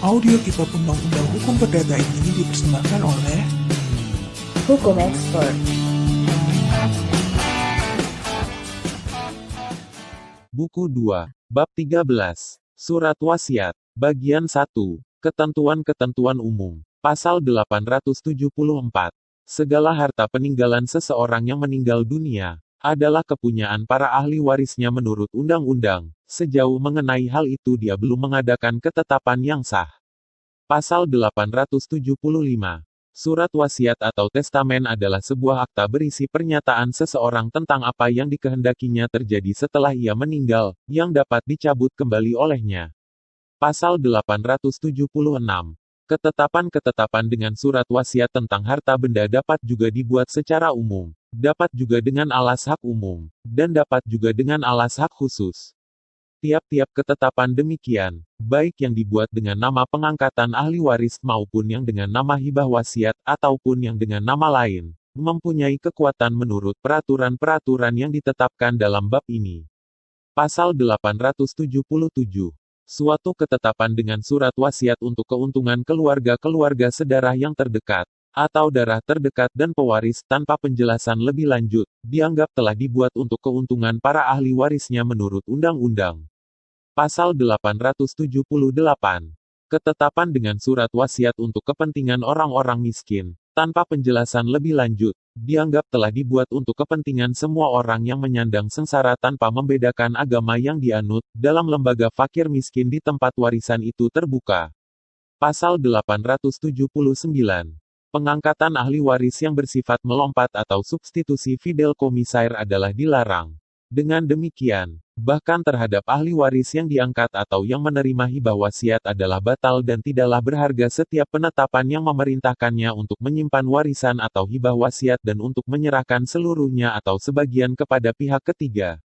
Audio Kitab Undang-Undang Hukum Perdata ini dipersembahkan oleh Hukum Expert. Buku 2, Bab 13, Surat Wasiat, Bagian 1, Ketentuan-ketentuan umum, Pasal 874. Segala harta peninggalan seseorang yang meninggal dunia adalah kepunyaan para ahli warisnya menurut undang-undang, sejauh mengenai hal itu dia belum mengadakan ketetapan yang sah. Pasal 875. Surat wasiat atau testamen adalah sebuah akta berisi pernyataan seseorang tentang apa yang dikehendakinya terjadi setelah ia meninggal, yang dapat dicabut kembali olehnya. Pasal 876. Ketetapan-ketetapan dengan surat wasiat tentang harta benda dapat juga dibuat secara umum, dapat juga dengan alas hak umum, dan dapat juga dengan alas hak khusus. Tiap-tiap ketetapan demikian, baik yang dibuat dengan nama pengangkatan ahli waris maupun yang dengan nama hibah wasiat ataupun yang dengan nama lain, mempunyai kekuatan menurut peraturan-peraturan yang ditetapkan dalam bab ini. Pasal 877. Suatu ketetapan dengan surat wasiat untuk keuntungan keluarga-keluarga sedarah yang terdekat, atau darah terdekat dan pewaris tanpa penjelasan lebih lanjut, dianggap telah dibuat untuk keuntungan para ahli warisnya menurut undang-undang. Pasal 878. Ketetapan dengan surat wasiat untuk kepentingan orang-orang miskin, tanpa penjelasan lebih lanjut, dianggap telah dibuat untuk kepentingan semua orang yang menyandang sengsara tanpa membedakan agama yang dianut, dalam lembaga fakir miskin di tempat warisan itu terbuka. Pasal 879. Pengangkatan ahli waris yang bersifat melompat atau substitusi fidel komisair adalah dilarang. Dengan demikian, bahkan terhadap ahli waris yang diangkat atau yang menerima hibah wasiat adalah batal dan tidaklah berharga setiap penetapan yang memerintahkannya untuk menyimpan warisan atau hibah wasiat dan untuk menyerahkan seluruhnya atau sebagian kepada pihak ketiga.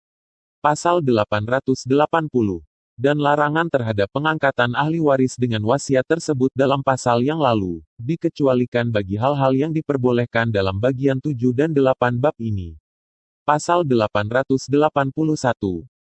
Pasal 880. Dan larangan terhadap pengangkatan ahli waris dengan wasiat tersebut dalam pasal yang lalu, dikecualikan bagi hal-hal yang diperbolehkan dalam bagian 7 dan 8 bab ini. Pasal 881.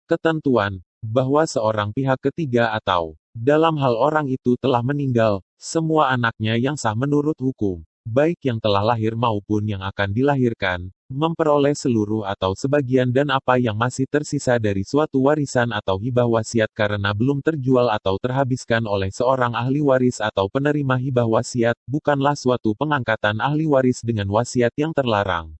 Ketentuan, bahwa seorang pihak ketiga atau, dalam hal orang itu telah meninggal, semua anaknya yang sah menurut hukum, baik yang telah lahir maupun yang akan dilahirkan, memperoleh seluruh atau sebagian dan apa yang masih tersisa dari suatu warisan atau hibah wasiat karena belum terjual atau terhabiskan oleh seorang ahli waris atau penerima hibah wasiat, bukanlah suatu pengangkatan ahli waris dengan wasiat yang terlarang.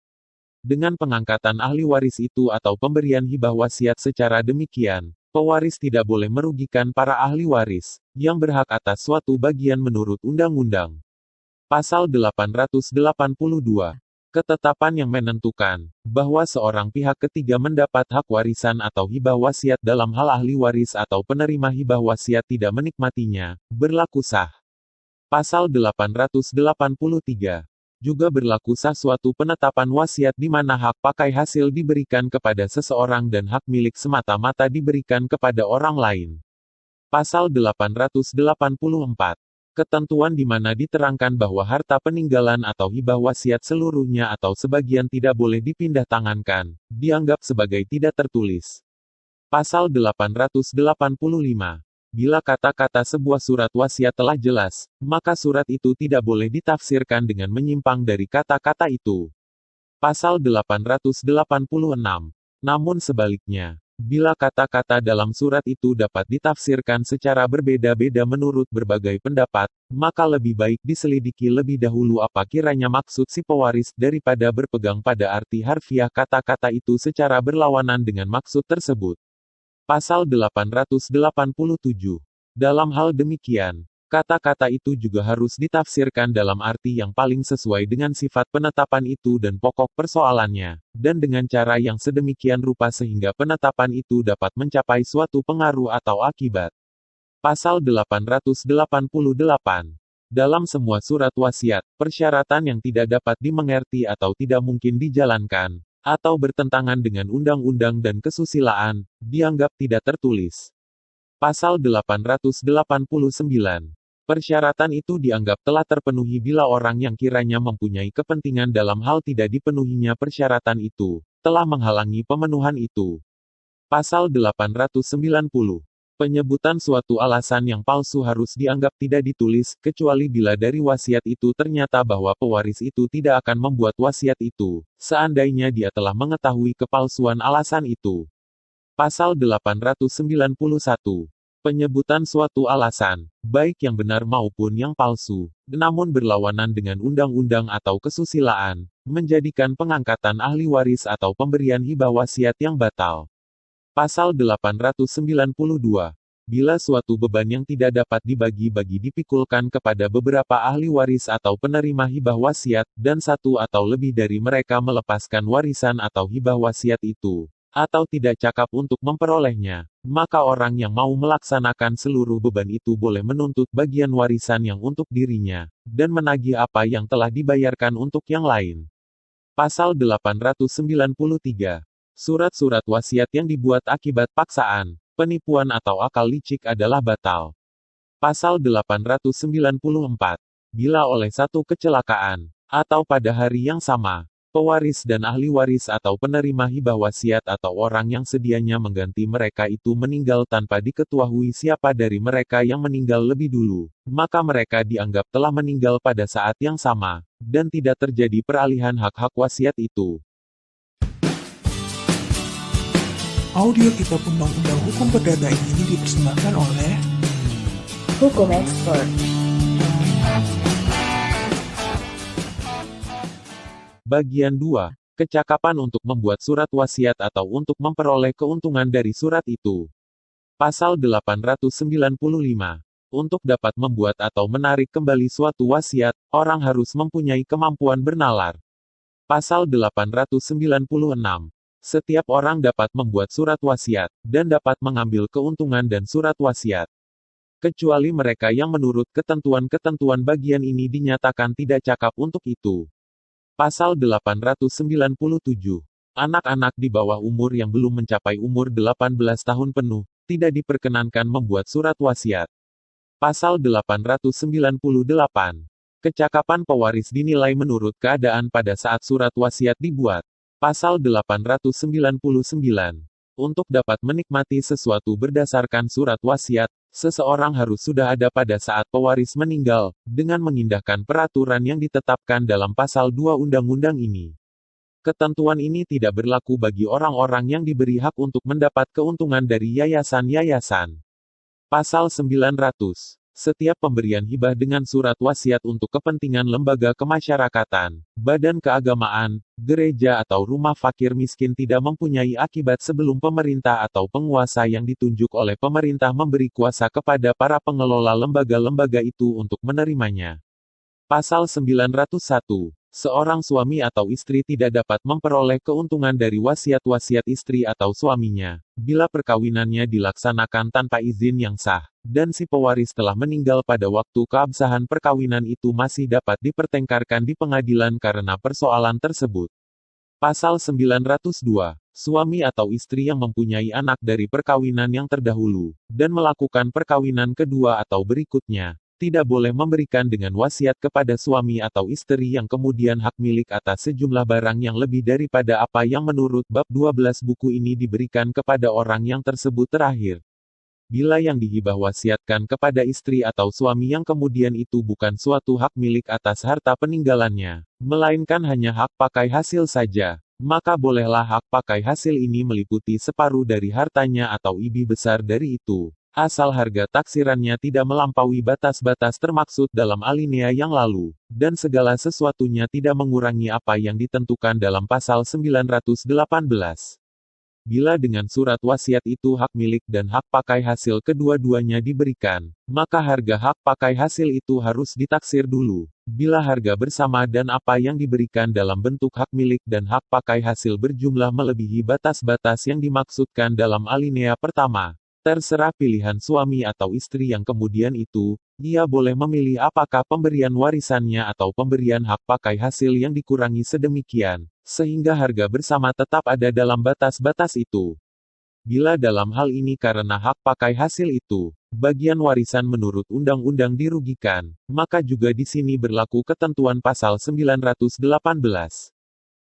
Dengan pengangkatan ahli waris itu atau pemberian hibah wasiat secara demikian, pewaris tidak boleh merugikan para ahli waris, yang berhak atas suatu bagian menurut undang-undang. Pasal 882. Ketetapan yang menentukan, bahwa seorang pihak ketiga mendapat hak warisan atau hibah wasiat dalam hal ahli waris atau penerima hibah wasiat tidak menikmatinya, berlaku sah. Pasal 883. Juga berlaku sah suatu penetapan wasiat di mana hak pakai hasil diberikan kepada seseorang dan hak milik semata-mata diberikan kepada orang lain. Pasal 884. Ketentuan di mana diterangkan bahwa harta peninggalan atau hibah wasiat seluruhnya atau sebagian tidak boleh dipindah tangankan, dianggap sebagai tidak tertulis. Pasal 885. Bila kata-kata sebuah surat wasiat telah jelas, maka surat itu tidak boleh ditafsirkan dengan menyimpang dari kata-kata itu. Pasal 886. Namun sebaliknya, bila kata-kata dalam surat itu dapat ditafsirkan secara berbeda-beda menurut berbagai pendapat, maka lebih baik diselidiki lebih dahulu apa kiranya maksud si pewaris daripada berpegang pada arti harfiah kata-kata itu secara berlawanan dengan maksud tersebut. Pasal 887. Dalam hal demikian, kata-kata itu juga harus ditafsirkan dalam arti yang paling sesuai dengan sifat penetapan itu dan pokok persoalannya, dan dengan cara yang sedemikian rupa sehingga penetapan itu dapat mencapai suatu pengaruh atau akibat. Pasal 888. Dalam semua surat wasiat, persyaratan yang tidak dapat dimengerti atau tidak mungkin dijalankan, atau bertentangan dengan undang-undang dan kesusilaan, dianggap tidak tertulis. Pasal 889. Persyaratan itu dianggap telah terpenuhi bila orang yang kiranya mempunyai kepentingan dalam hal tidak dipenuhinya persyaratan itu, telah menghalangi pemenuhan itu. Pasal 890. Penyebutan suatu alasan yang palsu harus dianggap tidak ditulis, kecuali bila dari wasiat itu ternyata bahwa pewaris itu tidak akan membuat wasiat itu, seandainya dia telah mengetahui kepalsuan alasan itu. Pasal 891. Penyebutan suatu alasan, baik yang benar maupun yang palsu, namun berlawanan dengan undang-undang atau kesusilaan, menjadikan pengangkatan ahli waris atau pemberian hibah wasiat yang batal. Pasal 892. Bila suatu beban yang tidak dapat dibagi-bagi dipikulkan kepada beberapa ahli waris atau penerima hibah wasiat, dan satu atau lebih dari mereka melepaskan warisan atau hibah wasiat itu, atau tidak cakap untuk memperolehnya, maka orang yang mau melaksanakan seluruh beban itu boleh menuntut bagian warisan yang untuk dirinya, dan menagih apa yang telah dibayarkan untuk yang lain. Pasal 893. Surat-surat wasiat yang dibuat akibat paksaan, penipuan atau akal licik adalah batal. Pasal 894. Bila oleh satu kecelakaan, atau pada hari yang sama, pewaris dan ahli waris atau penerima hibah wasiat atau orang yang sedianya mengganti mereka itu meninggal tanpa diketahui siapa dari mereka yang meninggal lebih dulu, maka mereka dianggap telah meninggal pada saat yang sama, dan tidak terjadi peralihan hak-hak wasiat itu. Audio Kitab Undang-Undang Hukum Perdata ini dipersembahkan oleh Hukum Expert. Bagian 2. Kecakapan untuk membuat surat wasiat atau untuk memperoleh keuntungan dari surat itu. Pasal 895. Untuk dapat membuat atau menarik kembali suatu wasiat, orang harus mempunyai kemampuan bernalar. Pasal 896. Setiap orang dapat membuat surat wasiat, dan dapat mengambil keuntungan dan surat wasiat. Kecuali mereka yang menurut ketentuan-ketentuan bagian ini dinyatakan tidak cakap untuk itu. Pasal 897. Anak-anak di bawah umur yang belum mencapai umur 18 tahun penuh, tidak diperkenankan membuat surat wasiat. Pasal 898. Kecakapan pewaris dinilai menurut keadaan pada saat surat wasiat dibuat. Pasal 899. Untuk dapat menikmati sesuatu berdasarkan surat wasiat, seseorang harus sudah ada pada saat pewaris meninggal, dengan mengindahkan peraturan yang ditetapkan dalam pasal 2 undang-undang ini. Ketentuan ini tidak berlaku bagi orang-orang yang diberi hak untuk mendapat keuntungan dari yayasan-yayasan. Pasal 900. Setiap pemberian hibah dengan surat wasiat untuk kepentingan lembaga kemasyarakatan, badan keagamaan, gereja atau rumah fakir miskin tidak mempunyai akibat sebelum pemerintah atau penguasa yang ditunjuk oleh pemerintah memberi kuasa kepada para pengelola lembaga-lembaga itu untuk menerimanya. Pasal 901. Seorang suami atau istri tidak dapat memperoleh keuntungan dari wasiat-wasiat istri atau suaminya, bila perkawinannya dilaksanakan tanpa izin yang sah, dan si pewaris telah meninggal pada waktu keabsahan perkawinan itu masih dapat dipertengkarkan di pengadilan karena persoalan tersebut. Pasal 902. Suami atau istri yang mempunyai anak dari perkawinan yang terdahulu, dan melakukan perkawinan kedua atau berikutnya, tidak boleh memberikan dengan wasiat kepada suami atau istri yang kemudian hak milik atas sejumlah barang yang lebih daripada apa yang menurut bab 12 buku ini diberikan kepada orang yang tersebut terakhir. Bila yang dihibah wasiatkan kepada istri atau suami yang kemudian itu bukan suatu hak milik atas harta peninggalannya, melainkan hanya hak pakai hasil saja, maka bolehlah hak pakai hasil ini meliputi separuh dari hartanya atau lebih besar dari itu, asal harga taksirannya tidak melampaui batas-batas termaksud dalam alinea yang lalu, dan segala sesuatunya tidak mengurangi apa yang ditentukan dalam pasal 918. Bila dengan surat wasiat itu hak milik dan hak pakai hasil kedua-duanya diberikan, maka harga hak pakai hasil itu harus ditaksir dulu. Bila harga bersama dan apa yang diberikan dalam bentuk hak milik dan hak pakai hasil berjumlah melebihi batas-batas yang dimaksudkan dalam alinea pertama, terserah pilihan suami atau istri yang kemudian itu, ia boleh memilih apakah pemberian warisannya atau pemberian hak pakai hasil yang dikurangi sedemikian, sehingga harga bersama tetap ada dalam batas-batas itu. Bila dalam hal ini karena hak pakai hasil itu, bagian warisan menurut undang-undang dirugikan, maka juga di sini berlaku ketentuan pasal 918.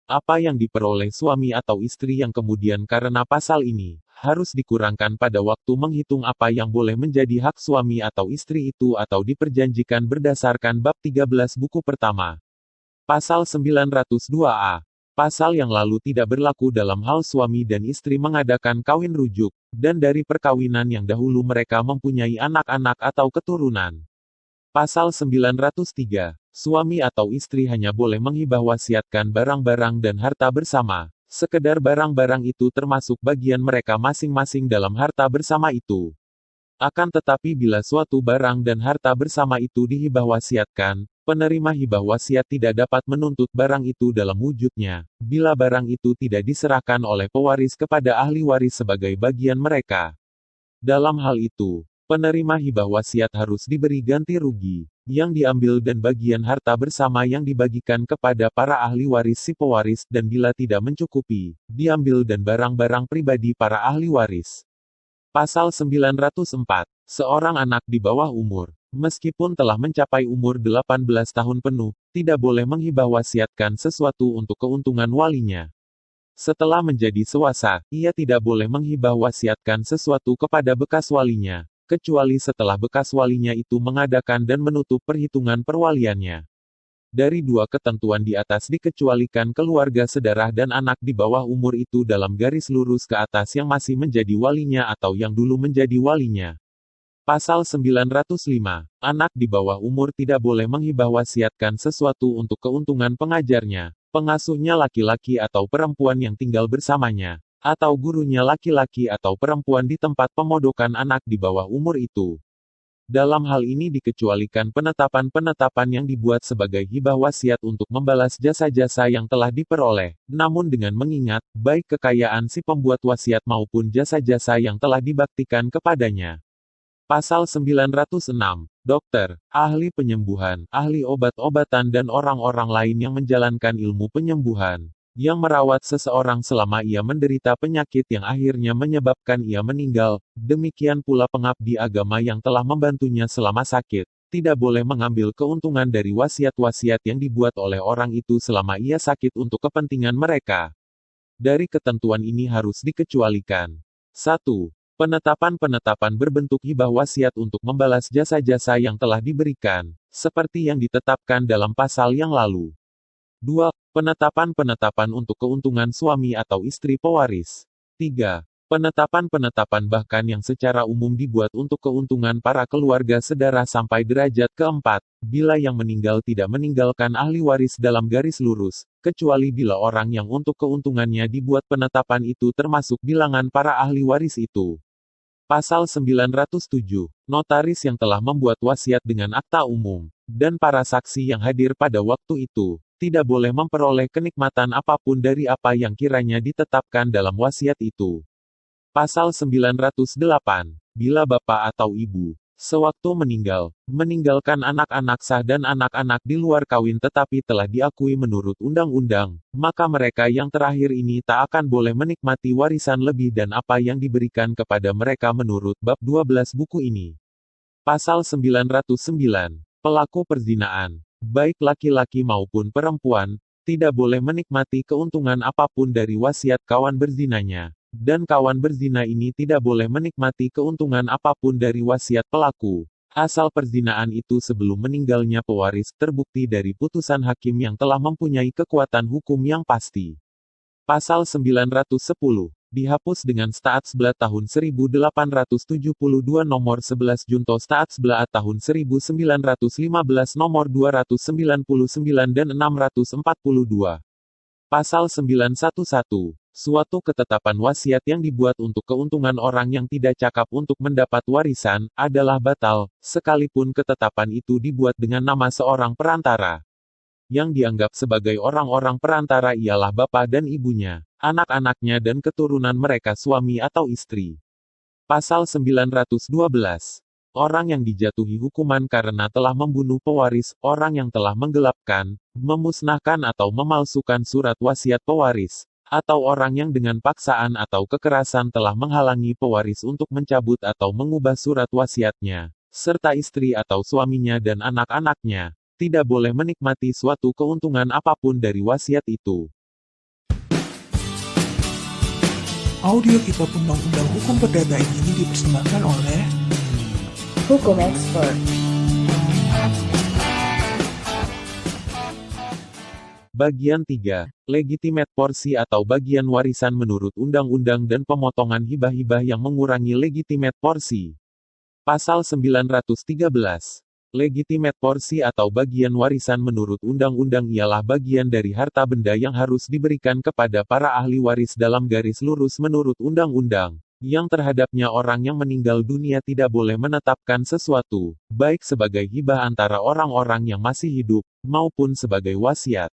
Apa yang diperoleh suami atau istri yang kemudian karena pasal ini, harus dikurangkan pada waktu menghitung apa yang boleh menjadi hak suami atau istri itu atau diperjanjikan berdasarkan bab 13 buku pertama. Pasal 902A. Pasal yang lalu tidak berlaku dalam hal suami dan istri mengadakan kawin rujuk, dan dari perkawinan yang dahulu mereka mempunyai anak-anak atau keturunan. Pasal 903. Suami atau istri hanya boleh menghibah wasiatkan barang-barang dan harta bersama, sekedar barang-barang itu termasuk bagian mereka masing-masing dalam harta bersama itu. Akan tetapi bila suatu barang dan harta bersama itu dihibah wasiatkan, penerima hibah wasiat tidak dapat menuntut barang itu dalam wujudnya, bila barang itu tidak diserahkan oleh pewaris kepada ahli waris sebagai bagian mereka. Dalam hal itu, penerima hibah wasiat harus diberi ganti rugi yang diambil dan bagian harta bersama yang dibagikan kepada para ahli waris si pewaris, dan bila tidak mencukupi, diambil dan barang-barang pribadi para ahli waris. Pasal 904. Seorang anak di bawah umur, meskipun telah mencapai umur 18 tahun penuh, tidak boleh menghibah wasiatkan sesuatu untuk keuntungan walinya. Setelah menjadi dewasa, ia tidak boleh menghibah wasiatkan sesuatu kepada bekas walinya, kecuali setelah bekas walinya itu mengadakan dan menutup perhitungan perwaliannya. Dari dua ketentuan di atas dikecualikan keluarga sedarah dan anak di bawah umur itu dalam garis lurus ke atas yang masih menjadi walinya atau yang dulu menjadi walinya. Pasal 905. Anak di bawah umur tidak boleh menghibah wasiatkan sesuatu untuk keuntungan pengajarnya, pengasuhnya laki-laki atau perempuan yang tinggal bersamanya, atau gurunya laki-laki atau perempuan di tempat pemodokan anak di bawah umur itu. Dalam hal ini dikecualikan penetapan-penetapan yang dibuat sebagai hibah wasiat untuk membalas jasa-jasa yang telah diperoleh, namun dengan mengingat, baik kekayaan si pembuat wasiat maupun jasa-jasa yang telah dibaktikan kepadanya. Pasal 906. Dokter, ahli penyembuhan, ahli obat-obatan dan orang-orang lain yang menjalankan ilmu penyembuhan, yang merawat seseorang selama ia menderita penyakit yang akhirnya menyebabkan ia meninggal, demikian pula pengabdi agama yang telah membantunya selama sakit, tidak boleh mengambil keuntungan dari wasiat-wasiat yang dibuat oleh orang itu selama ia sakit untuk kepentingan mereka. Dari ketentuan ini harus dikecualikan. 1. Penetapan-penetapan berbentuk hibah wasiat untuk membalas jasa-jasa yang telah diberikan, seperti yang ditetapkan dalam pasal yang lalu. 2. Penetapan-penetapan untuk keuntungan suami atau istri pewaris. 3. Penetapan-penetapan bahkan yang secara umum dibuat untuk keuntungan para keluarga sedara sampai derajat keempat, bila yang meninggal tidak meninggalkan ahli waris dalam garis lurus, kecuali bila orang yang untuk keuntungannya dibuat penetapan itu termasuk bilangan para ahli waris itu. Pasal 907. Notaris yang telah membuat wasiat dengan akta umum, dan para saksi yang hadir pada waktu itu, tidak boleh memperoleh kenikmatan apapun dari apa yang kiranya ditetapkan dalam wasiat itu. Pasal 908. Bila bapak atau ibu, sewaktu meninggal, meninggalkan anak-anak sah dan anak-anak di luar kawin tetapi telah diakui menurut undang-undang, maka mereka yang terakhir ini tak akan boleh menikmati warisan lebih dan apa yang diberikan kepada mereka menurut bab 12 buku ini. Pasal 909. Pelaku perzinaan, baik laki-laki maupun perempuan, tidak boleh menikmati keuntungan apapun dari wasiat kawan berzinanya, dan kawan berzina ini tidak boleh menikmati keuntungan apapun dari wasiat pelaku, asal perzinaan itu sebelum meninggalnya pewaris terbukti dari putusan hakim yang telah mempunyai kekuatan hukum yang pasti. Pasal 910. Dihapus dengan Staats Blad tahun 1872 nomor 11 Junto Staats Blad tahun 1915 nomor 299 dan 642. Pasal 911. Suatu ketetapan wasiat yang dibuat untuk keuntungan orang yang tidak cakap untuk mendapat warisan, adalah batal, sekalipun ketetapan itu dibuat dengan nama seorang perantara. Yang dianggap sebagai orang-orang perantara ialah bapa dan ibunya, anak-anaknya dan keturunan mereka suami atau istri. Pasal 912. Orang yang dijatuhi hukuman karena telah membunuh pewaris, orang yang telah menggelapkan, memusnahkan atau memalsukan surat wasiat pewaris, atau orang yang dengan paksaan atau kekerasan telah menghalangi pewaris untuk mencabut atau mengubah surat wasiatnya, serta istri atau suaminya dan anak-anaknya, tidak boleh menikmati suatu keuntungan apapun dari wasiat itu. Audio Kitab Undang-Undang Hukum Perdata ini dipersembahkan oleh Hukum Expert. Bagian 3. Legitimate porsi atau bagian warisan menurut undang-undang dan pemotongan hibah-hibah yang mengurangi legitimate porsi. Pasal 913. Legitimate porsi atau bagian warisan menurut undang-undang ialah bagian dari harta benda yang harus diberikan kepada para ahli waris dalam garis lurus menurut undang-undang, yang terhadapnya orang yang meninggal dunia tidak boleh menetapkan sesuatu, baik sebagai hibah antara orang-orang yang masih hidup, maupun sebagai wasiat.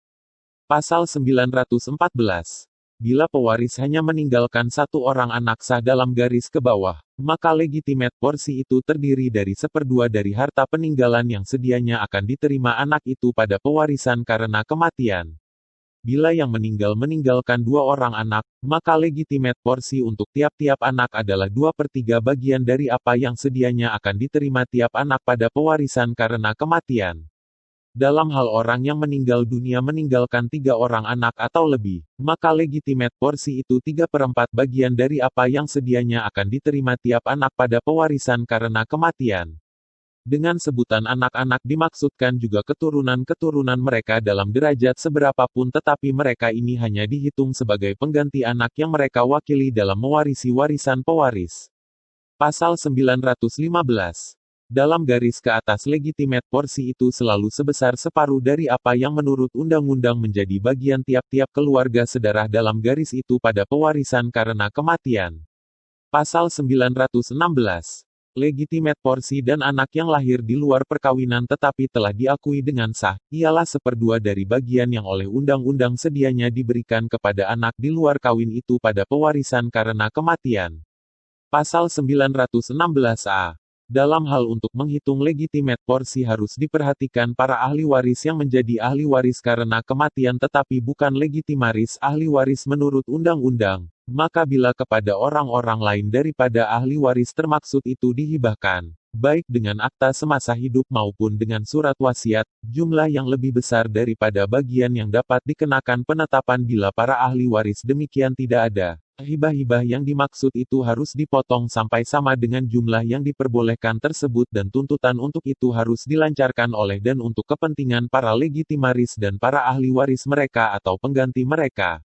Pasal 914. Bila pewaris hanya meninggalkan satu orang anak sah dalam garis ke bawah, maka legitimate porsi itu terdiri dari 1/2 dari harta peninggalan yang sedianya akan diterima anak itu pada pewarisan karena kematian. Bila yang meninggal meninggalkan 2 orang anak, maka legitimate porsi untuk tiap-tiap anak adalah 2/3 bagian dari apa yang sedianya akan diterima tiap anak pada pewarisan karena kematian. Dalam hal orang yang meninggal dunia meninggalkan 3 orang anak atau lebih, maka legitimate porsi itu 3/4 bagian dari apa yang sedianya akan diterima tiap anak pada pewarisan karena kematian. Dengan sebutan anak-anak dimaksudkan juga keturunan-keturunan mereka dalam derajat seberapapun, tetapi mereka ini hanya dihitung sebagai pengganti anak yang mereka wakili dalam mewarisi warisan pewaris. Pasal 915. Dalam garis ke atas legitimate porsi itu selalu sebesar 1/2 dari apa yang menurut undang-undang menjadi bagian tiap-tiap keluarga sedarah dalam garis itu pada pewarisan karena kematian. Pasal 916. Legitimate porsi dan anak yang lahir di luar perkawinan tetapi telah diakui dengan sah, ialah 1/2 dari bagian yang oleh undang-undang sedianya diberikan kepada anak di luar kawin itu pada pewarisan karena kematian. Pasal 916A. Dalam hal untuk menghitung legitimate porsi harus diperhatikan para ahli waris yang menjadi ahli waris karena kematian tetapi bukan legitimaris ahli waris menurut undang-undang, maka bila kepada orang-orang lain daripada ahli waris termaksud itu dihibahkan, baik dengan akta semasa hidup maupun dengan surat wasiat, jumlah yang lebih besar daripada bagian yang dapat dikenakan penetapan bila para ahli waris demikian tidak ada. Hibah-hibah yang dimaksud itu harus dipotong sampai sama dengan jumlah yang diperbolehkan tersebut dan tuntutan untuk itu harus dilancarkan oleh dan untuk kepentingan para legitimaris dan para ahli waris mereka atau pengganti mereka.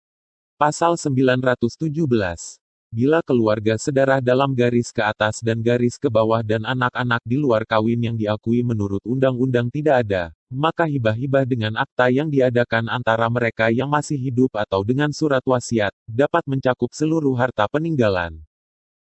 Pasal 917. Bila keluarga sedarah dalam garis ke atas dan garis ke bawah dan anak-anak di luar kawin yang diakui menurut undang-undang tidak ada, maka hibah-hibah dengan akta yang diadakan antara mereka yang masih hidup atau dengan surat wasiat, dapat mencakup seluruh harta peninggalan.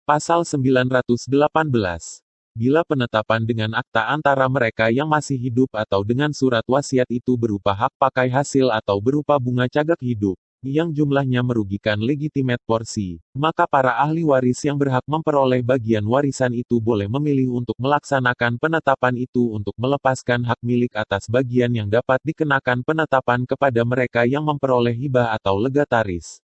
Pasal 918. Bila penetapan dengan akta antara mereka yang masih hidup atau dengan surat wasiat itu berupa hak pakai hasil atau berupa bunga cagak hidup, yang jumlahnya merugikan legitimate porsi, maka para ahli waris yang berhak memperoleh bagian warisan itu boleh memilih untuk melaksanakan penetapan itu untuk melepaskan hak milik atas bagian yang dapat dikenakan penetapan kepada mereka yang memperoleh hibah atau legataris.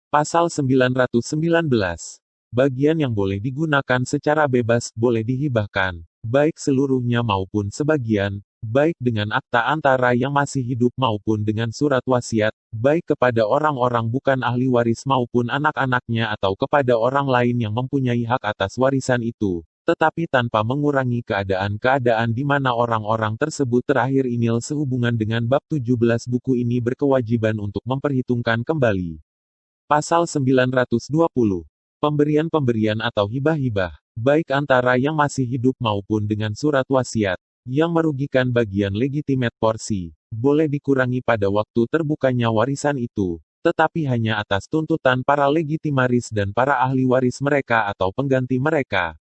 Pasal 919. Bagian yang boleh digunakan secara bebas, boleh dihibahkan, baik seluruhnya maupun sebagian, baik dengan akta antara yang masih hidup maupun dengan surat wasiat, baik kepada orang-orang bukan ahli waris maupun anak-anaknya atau kepada orang lain yang mempunyai hak atas warisan itu, tetapi tanpa mengurangi keadaan-keadaan di mana orang-orang tersebut terakhir inil sehubungan dengan bab 17 buku ini berkewajiban untuk memperhitungkan kembali. Pasal 920. Pemberian-pemberian atau hibah-hibah, baik antara yang masih hidup maupun dengan surat wasiat, yang merugikan bagian legitimate porsi, boleh dikurangi pada waktu terbukanya warisan itu, tetapi hanya atas tuntutan para legitimaris dan para ahli waris mereka atau pengganti mereka.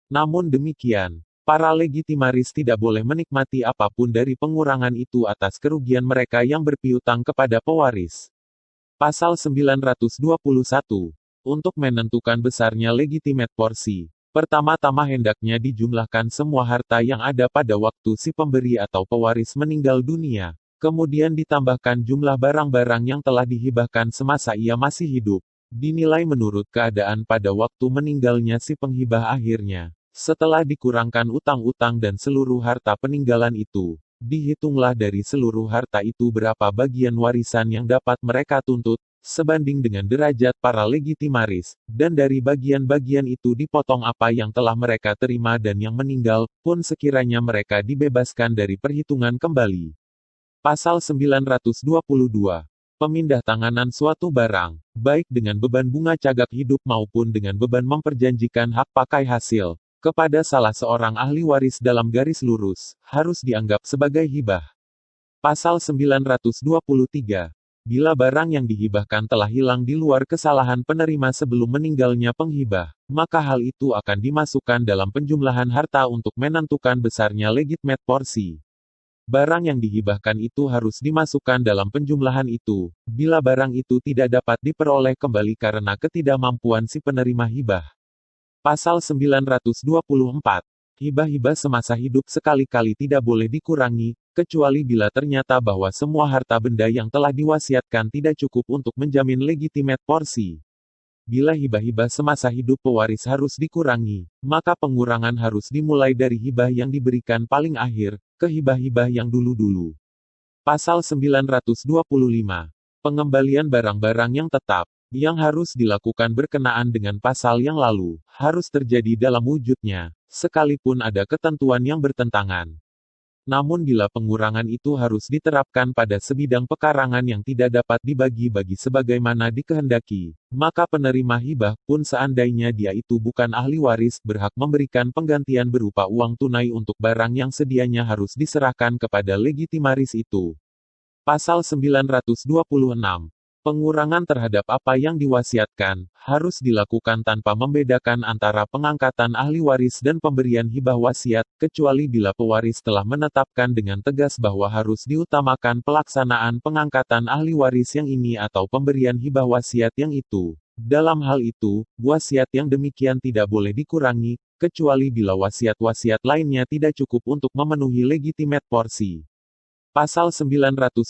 Namun demikian, para legitimaris tidak boleh menikmati apapun dari pengurangan itu atas kerugian mereka yang berpiutang kepada pewaris. Pasal 921. Untuk menentukan besarnya legitimate porsi, pertama-tama hendaknya dijumlahkan semua harta yang ada pada waktu si pemberi atau pewaris meninggal dunia, kemudian ditambahkan jumlah barang-barang yang telah dihibahkan semasa ia masih hidup, dinilai menurut keadaan pada waktu meninggalnya si penghibah akhirnya. Setelah dikurangkan utang-utang dan seluruh harta peninggalan itu, dihitunglah dari seluruh harta itu berapa bagian warisan yang dapat mereka tuntut, sebanding dengan derajat para legitimaris, dan dari bagian-bagian itu dipotong apa yang telah mereka terima dan yang meninggal, pun sekiranya mereka dibebaskan dari perhitungan kembali. Pasal 922. Pemindah tanganan suatu barang, baik dengan beban bunga cagak hidup maupun dengan beban memperjanjikan hak pakai hasil, kepada salah seorang ahli waris dalam garis lurus, harus dianggap sebagai hibah. Pasal 923. Bila barang yang dihibahkan telah hilang di luar kesalahan penerima sebelum meninggalnya penghibah, maka hal itu akan dimasukkan dalam penjumlahan harta untuk menentukan besarnya legitimate porsi. Barang yang dihibahkan itu harus dimasukkan dalam penjumlahan itu, bila barang itu tidak dapat diperoleh kembali karena ketidakmampuan si penerima hibah. Pasal 924. Hibah-hibah semasa hidup sekali-kali tidak boleh dikurangi, kecuali bila ternyata bahwa semua harta benda yang telah diwasiatkan tidak cukup untuk menjamin legitimate porsi. Bila hibah-hibah semasa hidup pewaris harus dikurangi, maka pengurangan harus dimulai dari hibah yang diberikan paling akhir, ke hibah-hibah yang dulu-dulu. Pasal 925. Pengembalian barang-barang yang tetap, yang harus dilakukan berkenaan dengan pasal yang lalu, harus terjadi dalam wujudnya, sekalipun ada ketentuan yang bertentangan. Namun bila pengurangan itu harus diterapkan pada sebidang pekarangan yang tidak dapat dibagi-bagi sebagaimana dikehendaki, maka penerima hibah pun seandainya dia itu bukan ahli waris berhak memberikan penggantian berupa uang tunai untuk barang yang sedianya harus diserahkan kepada legitimaris itu. Pasal 926. Pengurangan terhadap apa yang diwasiatkan, harus dilakukan tanpa membedakan antara pengangkatan ahli waris dan pemberian hibah wasiat, kecuali bila pewaris telah menetapkan dengan tegas bahwa harus diutamakan pelaksanaan pengangkatan ahli waris yang ini atau pemberian hibah wasiat yang itu. Dalam hal itu, wasiat yang demikian tidak boleh dikurangi, kecuali bila wasiat-wasiat lainnya tidak cukup untuk memenuhi legitimate porsi. Pasal 927.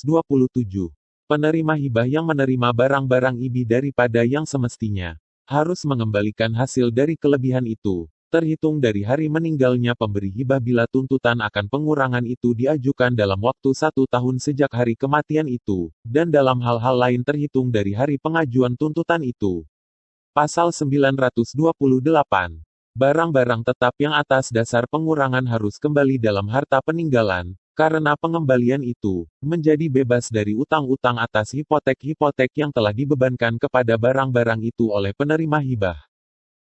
Penerima hibah yang menerima barang-barang lebih daripada yang semestinya, harus mengembalikan hasil dari kelebihan itu, terhitung dari hari meninggalnya pemberi hibah bila tuntutan akan pengurangan itu diajukan dalam waktu 1 tahun sejak hari kematian itu, dan dalam hal-hal lain terhitung dari hari pengajuan tuntutan itu. Pasal 928. Barang-barang tetap yang atas dasar pengurangan harus kembali dalam harta peninggalan, karena pengembalian itu, menjadi bebas dari utang-utang atas hipotek-hipotek yang telah dibebankan kepada barang-barang itu oleh penerima hibah.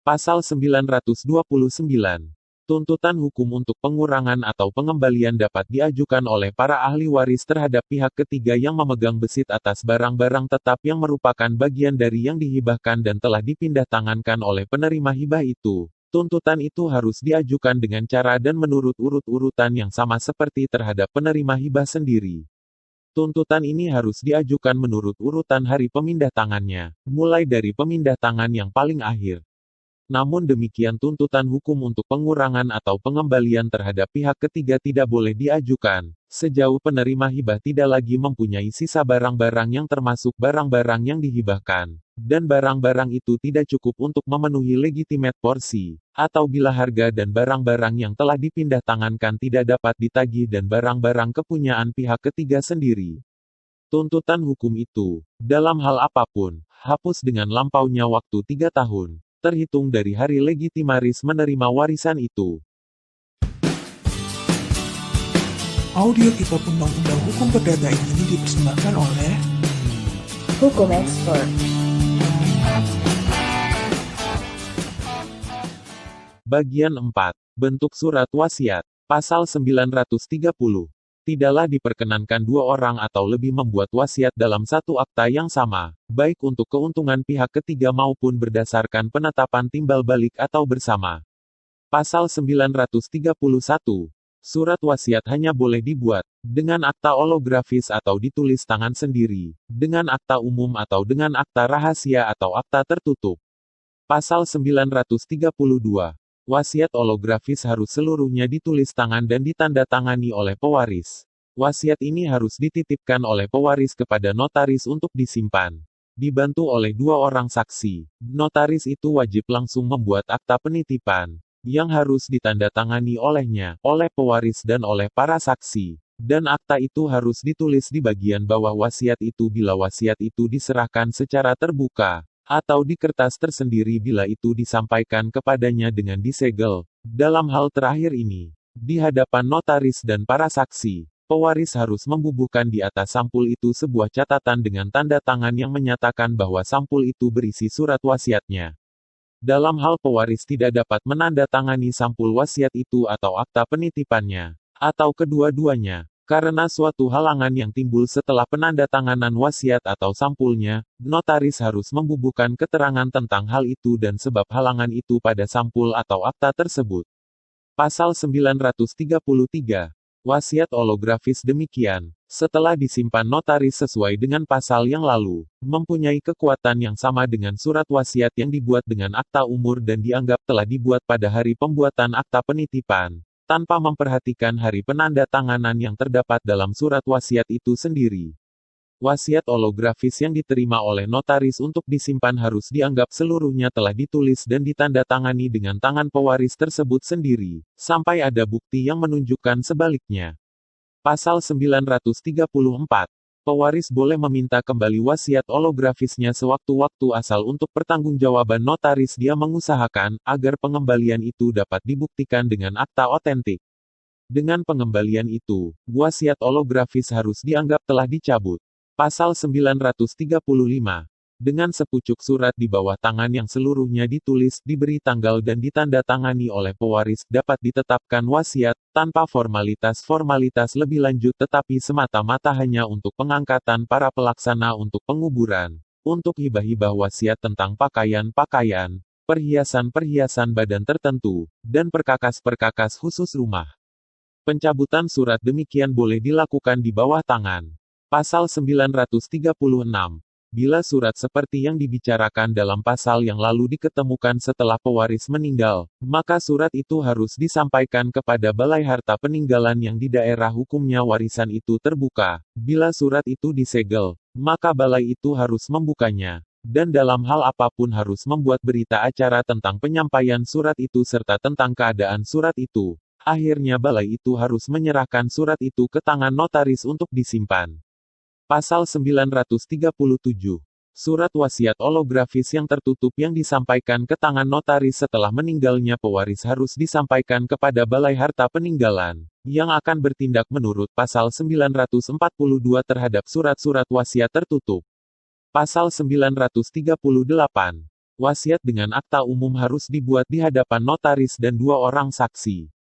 Pasal 929. Tuntutan hukum untuk pengurangan atau pengembalian dapat diajukan oleh para ahli waris terhadap pihak ketiga yang memegang besit atas barang-barang tetap yang merupakan bagian dari yang dihibahkan dan telah dipindah tangankan oleh penerima hibah itu. Tuntutan itu harus diajukan dengan cara dan menurut urut-urutan yang sama seperti terhadap penerima hibah sendiri. Tuntutan ini harus diajukan menurut urutan hari pemindah tangannya, mulai dari pemindah tangan yang paling akhir. Namun demikian tuntutan hukum untuk pengurangan atau pengembalian terhadap pihak ketiga tidak boleh diajukan, sejauh penerima hibah tidak lagi mempunyai sisa barang-barang yang termasuk barang-barang yang dihibahkan, dan barang-barang itu tidak cukup untuk memenuhi legitimate porsi, atau bila harga dan barang-barang yang telah dipindah tangankan tidak dapat ditagih dan barang-barang kepunyaan pihak ketiga sendiri. Tuntutan hukum itu, dalam hal apapun, hapus dengan lampaunya waktu 3 tahun. Terhitung dari hari legitimaris menerima warisan itu. Audio Kitab Undang-Undang Hukum Perdata ini dipersembahkan oleh Hukum Expert. Bagian 4. Bentuk surat wasiat. Pasal 930. Tidaklah diperkenankan 2 orang atau lebih membuat wasiat dalam satu akta yang sama, baik untuk keuntungan pihak ketiga maupun berdasarkan penetapan timbal balik atau bersama. Pasal 931. Surat wasiat hanya boleh dibuat dengan akta holografis atau ditulis tangan sendiri, dengan akta umum atau dengan akta rahasia atau akta tertutup. Pasal 932. Wasiat holografis harus seluruhnya ditulis tangan dan ditandatangani oleh pewaris. Wasiat ini harus dititipkan oleh pewaris kepada notaris untuk disimpan. Dibantu oleh 2 orang saksi, notaris itu wajib langsung membuat akta penitipan, yang harus ditandatangani olehnya, oleh pewaris dan oleh para saksi. Dan akta itu harus ditulis di bagian bawah wasiat itu bila wasiat itu diserahkan secara terbuka, atau di kertas tersendiri bila itu disampaikan kepadanya dengan disegel. Dalam hal terakhir ini, di hadapan notaris dan para saksi, pewaris harus membubuhkan di atas sampul itu sebuah catatan dengan tanda tangan yang menyatakan bahwa sampul itu berisi surat wasiatnya. Dalam hal pewaris tidak dapat menandatangani sampul wasiat itu atau akta penitipannya, atau kedua-duanya, karena suatu halangan yang timbul setelah penandatanganan wasiat atau sampulnya, notaris harus membubuhkan keterangan tentang hal itu dan sebab halangan itu pada sampul atau akta tersebut. Pasal 933. Wasiat holografis demikian, setelah disimpan notaris sesuai dengan pasal yang lalu, mempunyai kekuatan yang sama dengan surat wasiat yang dibuat dengan akta umur dan dianggap telah dibuat pada hari pembuatan akta penitipan, tanpa memperhatikan hari penandatanganan yang terdapat dalam surat wasiat itu sendiri. Wasiat holografis yang diterima oleh notaris untuk disimpan harus dianggap seluruhnya telah ditulis dan ditandatangani dengan tangan pewaris tersebut sendiri, sampai ada bukti yang menunjukkan sebaliknya. Pasal 934. Pewaris boleh meminta kembali wasiat holografisnya sewaktu-waktu asal untuk pertanggungjawaban notaris dia mengusahakan, agar pengembalian itu dapat dibuktikan dengan akta otentik. Dengan pengembalian itu, wasiat holografis harus dianggap telah dicabut. Pasal 935. Dengan sepucuk surat di bawah tangan yang seluruhnya ditulis, diberi tanggal dan ditandatangani oleh pewaris, dapat ditetapkan wasiat, tanpa formalitas-formalitas lebih lanjut tetapi semata-mata hanya untuk pengangkatan para pelaksana untuk penguburan, untuk hibah-hibah wasiat tentang pakaian-pakaian, perhiasan-perhiasan badan tertentu, dan perkakas-perkakas khusus rumah. Pencabutan surat demikian boleh dilakukan di bawah tangan. Pasal 936. Bila surat seperti yang dibicarakan dalam pasal yang lalu diketemukan setelah pewaris meninggal, maka surat itu harus disampaikan kepada Balai Harta Peninggalan yang di daerah hukumnya warisan itu terbuka. Bila surat itu disegel, maka balai itu harus membukanya, dan dalam hal apapun harus membuat berita acara tentang penyampaian surat itu serta tentang keadaan surat itu. Akhirnya balai itu harus menyerahkan surat itu ke tangan notaris untuk disimpan. Pasal 937. Surat wasiat holografis yang tertutup yang disampaikan ke tangan notaris setelah meninggalnya pewaris harus disampaikan kepada Balai Harta Peninggalan, yang akan bertindak menurut Pasal 942 terhadap surat-surat wasiat tertutup. Pasal 938. Wasiat dengan akta umum harus dibuat di hadapan notaris dan 2 orang saksi.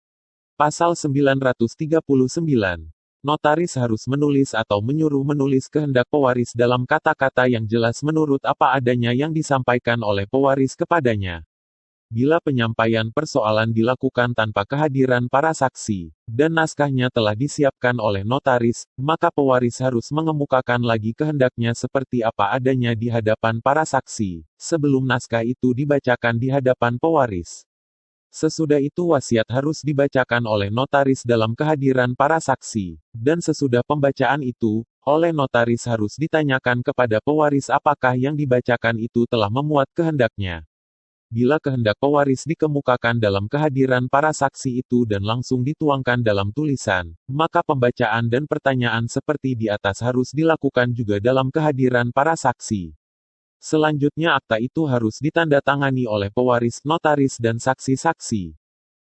Pasal 939. Notaris harus menulis atau menyuruh menulis kehendak pewaris dalam kata-kata yang jelas menurut apa adanya yang disampaikan oleh pewaris kepadanya. Bila penyampaian persoalan dilakukan tanpa kehadiran para saksi, dan naskahnya telah disiapkan oleh notaris, maka pewaris harus mengemukakan lagi kehendaknya seperti apa adanya di hadapan para saksi, sebelum naskah itu dibacakan di hadapan pewaris. Sesudah itu wasiat harus dibacakan oleh notaris dalam kehadiran para saksi, dan sesudah pembacaan itu, oleh notaris harus ditanyakan kepada pewaris apakah yang dibacakan itu telah memuat kehendaknya. Bila kehendak pewaris dikemukakan dalam kehadiran para saksi itu dan langsung dituangkan dalam tulisan, maka pembacaan dan pertanyaan seperti di atas harus dilakukan juga dalam kehadiran para saksi. Selanjutnya akta itu harus ditandatangani oleh pewaris, notaris dan saksi-saksi.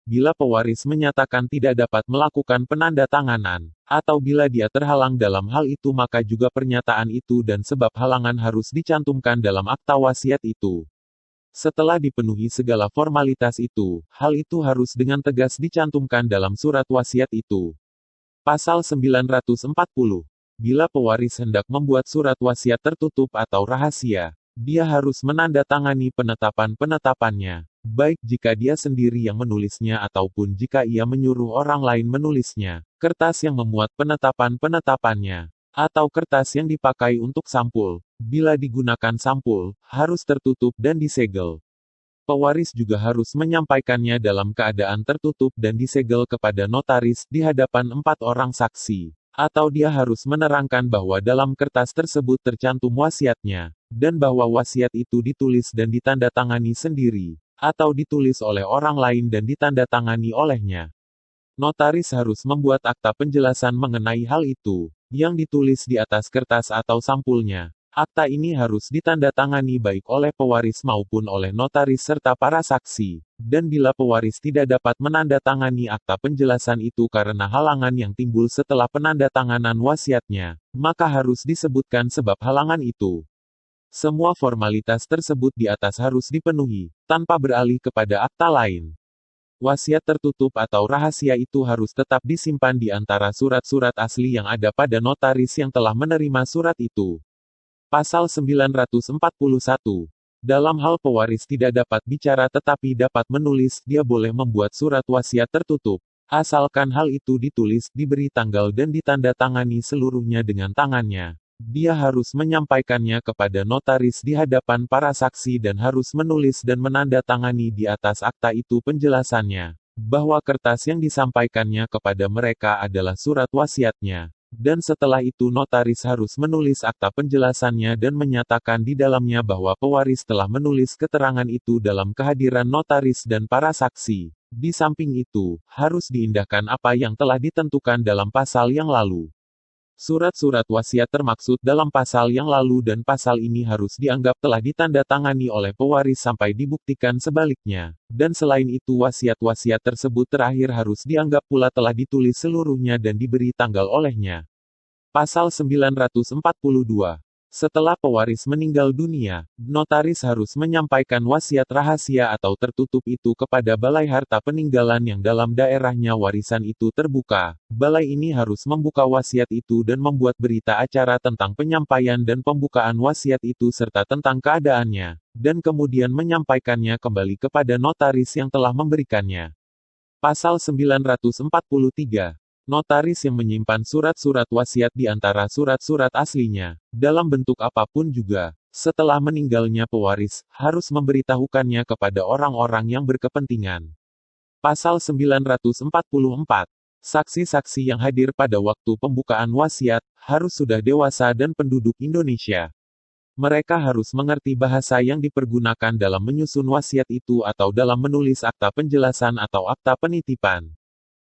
Bila pewaris menyatakan tidak dapat melakukan penandatanganan, atau bila dia terhalang dalam hal itu maka juga pernyataan itu dan sebab halangan harus dicantumkan dalam akta wasiat itu. Setelah dipenuhi segala formalitas itu, hal itu harus dengan tegas dicantumkan dalam surat wasiat itu. Pasal 940. Bila pewaris hendak membuat surat wasiat tertutup atau rahasia, dia harus menandatangani penetapan-penetapannya, baik jika dia sendiri yang menulisnya ataupun jika ia menyuruh orang lain menulisnya, kertas yang memuat penetapan-penetapannya, atau kertas yang dipakai untuk sampul, bila digunakan sampul, harus tertutup dan disegel. Pewaris juga harus menyampaikannya dalam keadaan tertutup dan disegel kepada notaris di hadapan 4 orang saksi. Atau dia harus menerangkan bahwa dalam kertas tersebut tercantum wasiatnya, dan bahwa wasiat itu ditulis dan ditandatangani sendiri, atau ditulis oleh orang lain dan ditandatangani olehnya. Notaris harus membuat akta penjelasan mengenai hal itu, yang ditulis di atas kertas atau sampulnya. Akta ini harus ditandatangani baik oleh pewaris maupun oleh notaris serta para saksi, dan bila pewaris tidak dapat menandatangani akta penjelasan itu karena halangan yang timbul setelah penandatanganan wasiatnya, maka harus disebutkan sebab halangan itu. Semua formalitas tersebut di atas harus dipenuhi, tanpa beralih kepada akta lain. Wasiat tertutup atau rahasia itu harus tetap disimpan di antara surat-surat asli yang ada pada notaris yang telah menerima surat itu. Pasal 941. Dalam hal pewaris tidak dapat bicara tetapi dapat menulis, dia boleh membuat surat wasiat tertutup. Asalkan hal itu ditulis, diberi tanggal dan ditandatangani seluruhnya dengan tangannya. Dia harus menyampaikannya kepada notaris di hadapan para saksi dan harus menulis dan menandatangani di atas akta itu penjelasannya, bahwa kertas yang disampaikannya kepada mereka adalah surat wasiatnya. Dan setelah itu notaris harus menulis akta penjelasannya dan menyatakan di dalamnya bahwa pewaris telah menulis keterangan itu dalam kehadiran notaris dan para saksi. Di samping itu, harus diindahkan apa yang telah ditentukan dalam pasal yang lalu. Surat-surat wasiat termaksud dalam pasal yang lalu dan pasal ini harus dianggap telah ditandatangani oleh pewaris sampai dibuktikan sebaliknya. Dan selain itu wasiat-wasiat tersebut terakhir harus dianggap pula telah ditulis seluruhnya dan diberi tanggal olehnya. Pasal 942. Setelah pewaris meninggal dunia, notaris harus menyampaikan wasiat rahasia atau tertutup itu kepada balai harta peninggalan yang dalam daerahnya warisan itu terbuka. Balai ini harus membuka wasiat itu dan membuat berita acara tentang penyampaian dan pembukaan wasiat itu serta tentang keadaannya, dan kemudian menyampaikannya kembali kepada notaris yang telah memberikannya. Pasal 943. Notaris yang menyimpan surat-surat wasiat di antara surat-surat aslinya, dalam bentuk apapun juga, setelah meninggalnya pewaris, harus memberitahukannya kepada orang-orang yang berkepentingan. Pasal 944. Saksi-saksi yang hadir pada waktu pembukaan wasiat, harus sudah dewasa dan penduduk Indonesia. Mereka harus mengerti bahasa yang dipergunakan dalam menyusun wasiat itu atau dalam menulis akta penjelasan atau akta penitipan.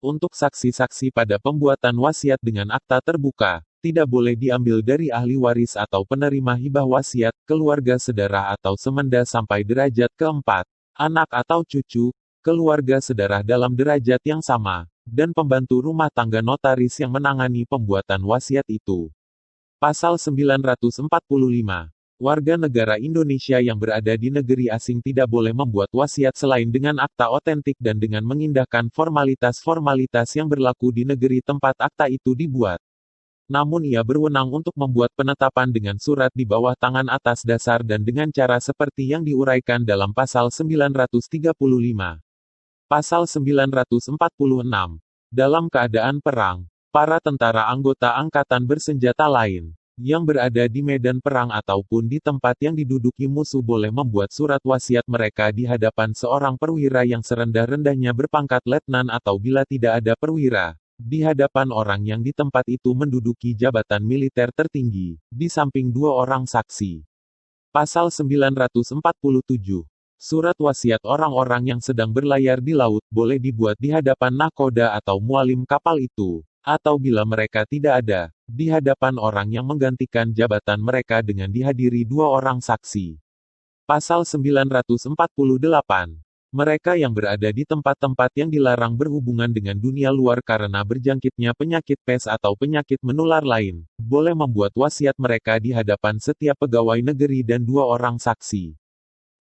Untuk saksi-saksi pada pembuatan wasiat dengan akta terbuka, tidak boleh diambil dari ahli waris atau penerima hibah wasiat, keluarga sedara atau semenda sampai derajat keempat, anak atau cucu, keluarga sedara dalam derajat yang sama, dan pembantu rumah tangga notaris yang menangani pembuatan wasiat itu. Pasal 945. Warga negara Indonesia yang berada di negeri asing tidak boleh membuat wasiat selain dengan akta otentik dan dengan mengindahkan formalitas-formalitas yang berlaku di negeri tempat akta itu dibuat. Namun ia berwenang untuk membuat penetapan dengan surat di bawah tangan atas dasar dan dengan cara seperti yang diuraikan dalam pasal 935. Pasal 946. Dalam keadaan perang, para tentara anggota angkatan bersenjata lain yang berada di medan perang ataupun di tempat yang diduduki musuh boleh membuat surat wasiat mereka di hadapan seorang perwira yang serendah-rendahnya berpangkat letnan atau bila tidak ada perwira, di hadapan orang yang di tempat itu menduduki jabatan militer tertinggi, di samping dua orang saksi. Pasal 947. Surat wasiat orang-orang yang sedang berlayar di laut, boleh dibuat di hadapan nahkoda atau mualim kapal itu, atau bila mereka tidak ada, di hadapan orang yang menggantikan jabatan mereka dengan dihadiri dua orang saksi. Pasal 948. Mereka yang berada di tempat-tempat yang dilarang berhubungan dengan dunia luar karena berjangkitnya penyakit pes atau penyakit menular lain, boleh membuat wasiat mereka di hadapan setiap pegawai negeri dan dua orang saksi.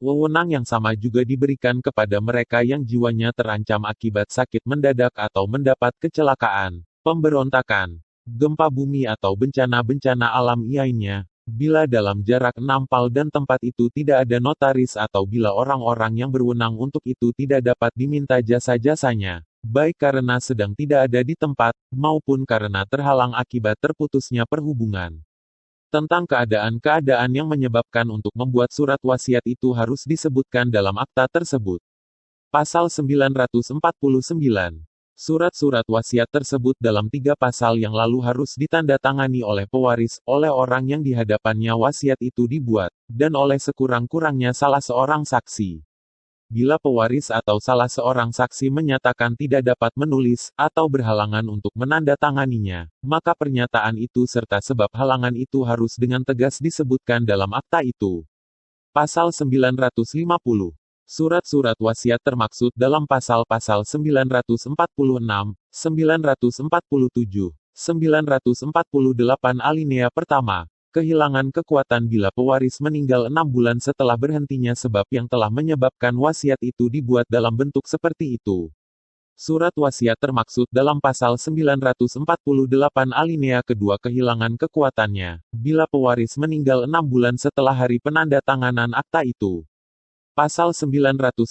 Wewenang yang sama juga diberikan kepada mereka yang jiwanya terancam akibat sakit mendadak atau mendapat kecelakaan, pemberontakan, gempa bumi atau bencana-bencana alam lainnya, bila dalam jarak 6 pal dan tempat itu tidak ada notaris atau bila orang-orang yang berwenang untuk itu tidak dapat diminta jasa-jasanya, baik karena sedang tidak ada di tempat, maupun karena terhalang akibat terputusnya perhubungan. Tentang keadaan-keadaan yang menyebabkan untuk membuat surat wasiat itu harus disebutkan dalam akta tersebut. Pasal 949. Surat-surat wasiat tersebut dalam 3 pasal yang lalu harus ditandatangani oleh pewaris, oleh orang yang di hadapannya wasiat itu dibuat, dan oleh sekurang-kurangnya salah seorang saksi. Bila pewaris atau salah seorang saksi menyatakan tidak dapat menulis, atau berhalangan untuk menandatanganinya, maka pernyataan itu serta sebab halangan itu harus dengan tegas disebutkan dalam akta itu. Pasal 950. Surat-surat wasiat termaksud dalam pasal-pasal 946, 947, 948 alinea pertama. Kehilangan kekuatan bila pewaris meninggal 6 bulan setelah berhentinya sebab yang telah menyebabkan wasiat itu dibuat dalam bentuk seperti itu. Surat wasiat termaksud dalam pasal 948 alinea kedua kehilangan kekuatannya, bila pewaris meninggal 6 bulan setelah hari penandatanganan akta itu. Pasal 951.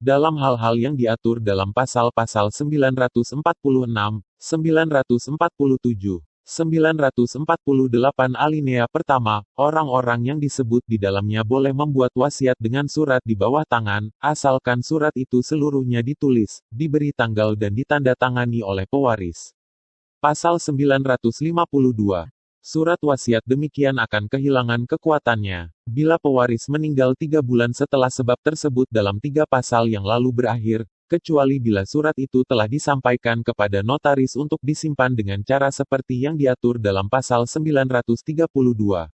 Dalam hal-hal yang diatur dalam pasal-pasal 946, 947, 948 alinea pertama, orang-orang yang disebut di dalamnya boleh membuat wasiat dengan surat di bawah tangan, asalkan surat itu seluruhnya ditulis, diberi tanggal dan ditandatangani oleh pewaris. Pasal 952. Surat wasiat demikian akan kehilangan kekuatannya, bila pewaris meninggal 3 bulan setelah sebab tersebut dalam 3 pasal yang lalu berakhir, kecuali bila surat itu telah disampaikan kepada notaris untuk disimpan dengan cara seperti yang diatur dalam pasal 932.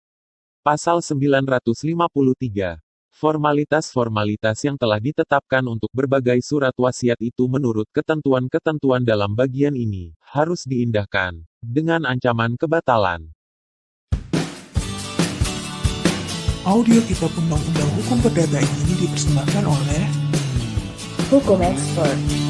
Pasal 953. Formalitas-formalitas yang telah ditetapkan untuk berbagai surat wasiat itu menurut ketentuan-ketentuan dalam bagian ini, harus diindahkan, dengan ancaman kebatalan. Audio Kitab Undang-Undang Hukum Perdata ini dipersembahkan oleh Hukum Expert.